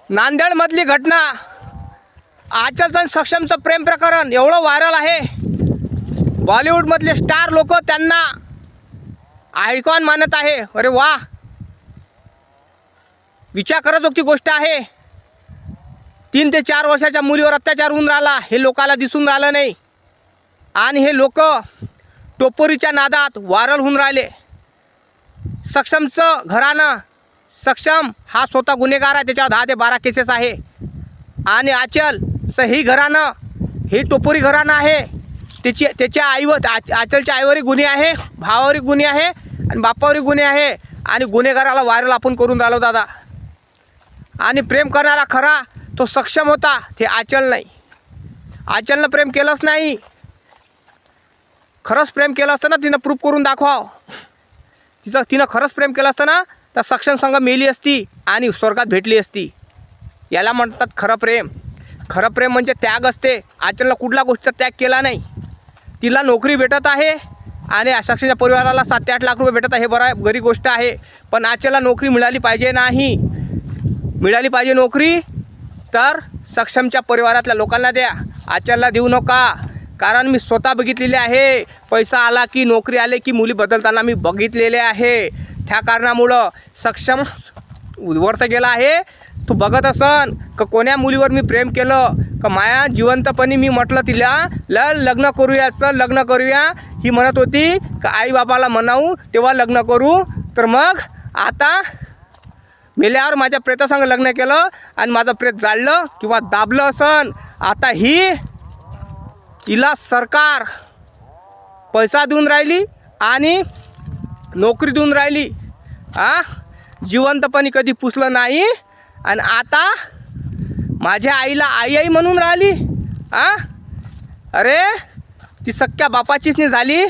नांदेडमधली घटना, आचलचं सक्षमचं प्रेम प्रकरण एवढं व्हायरल आहे. बॉलिवूडमधले स्टार लोक त्यांना आयकॉन मानत आहे. अरे वा, विचार करत होती गोष्ट आहे. 3 ते 4 वर्षाच्या मुलीवर अत्याचार होऊन राहिला, हे लोकाला दिसून राहिलं नाही. आणि हे लोक टोपोरीच्या नादात व्हायरल होऊन राहिले. सक्षमचं घराणं, सक्षम हा स्वतः गुन्हेगार आहे, त्याच्यावर 10 ते 12 केसेस आहे. आणि आचलचं ही घराणं, ही टोपोरी घराणं आहे. त्याच्या आचलच्या आईवरही गुन्हे आहे, भावावरही गुन्हे आहे आणि बापावरही गुन्हे आहे. आणि गुन्हेगाराला व्हायरल आपण करून राहिलो दादा. आणि प्रेम करणारा खरा तो सक्षम होता, ते आचल नाही. आचलनं प्रेम केलंच नाही. खरंच प्रेम केलं असतं ना, तिनं प्रूफ करून दाखवाव. तिनं खरंच प्रेम केलं असतं ना, तर सक्षम संघ मेली असती आणि स्वर्गात भेटली असती. याला म्हणतात खरं प्रेम. खरं प्रेम म्हणजे त्याग असते. आचलनं कुठल्या गोष्टीचा त्याग केला नाही. तिला नोकरी भेटत आहे आणि सक्षमच्या परिवाराला 7 ते 8 लाख रुपये भेटत आहे, हे बरं बरी गोष्ट आहे. पण आचलला नोकरी मिळाली पाहिजे नाही. मिळाली पाहिजे नोकरी तर सक्षमच्या परिवारातल्या लोकांना द्या, आचलला देऊ नका. कारण मी स्वतः बघितलेले आहे. पैसा आला की, नोकरी आले की मुली बदलताना मी बघितलेले आहे. त्या कारणामुळं सक्षम वरत गेला आहे. तू बघत असन का कोण्या मुलीवर मी प्रेम केलं का, माया जिवंतपणी मी म्हटलं तिला लग्न करूया, चल लग्न करूया. ही म्हणत होती का आई बाबाला म्हणावू तेव्हा लग्न करू. तर मग आता मेल्यावर माझ्या प्रेतासंग लग्न केलं आणि माझं प्रेत जाळलं किंवा दाबलं असन. आता हिला सरकार पैसा देऊन राहिली आणि नोकरी देऊन राहिली. जिवंतपणी कधी पुसलं नाही आणि आता माझ्या आईला आई म्हणून राहिली. अरे ती सख्या बापाचीच नाही झाली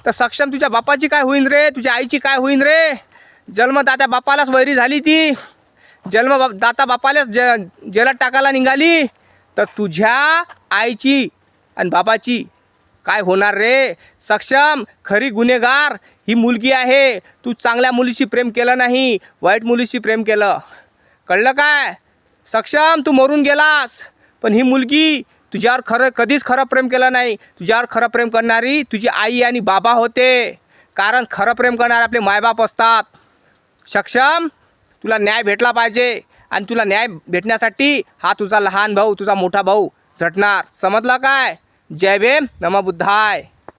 तर सक्षम तुझ्या बापाची काय होईन रे, तुझ्या आईची काय होईन रे. जन्मदात्या बापालाच वैरी झाली ती. जन्मदाता बापालाच जेलात टाकायला निघाली तर तुझ्या आईची आणि बाबाची काय होणार रे. सक्षम खरी गुन्हेगार ही मुलगी आहे. तू चांगल्या मुलीशी प्रेम केलं नाही, वाईट मुलीशी प्रेम केलं. कळलं काय सक्षम, तू मरून गेलास. पण ही मुलगी तुझ्यावर कधीच खरं प्रेम केलं नाही. तुझ्यावर खरं प्रेम करणारी तुझी आई आणि बाबा होते. कारण खरं प्रेम करणारे आपले मायबाप असतात. सक्षम, तुला न्याय भेटला पाहिजे आणि तुला न्याय भेटण्यासाठी हा तुझा लहान भाऊ, तुझा मोठा भाऊ झटणार. समजला काय. जय भीम, नमः बुद्धाय.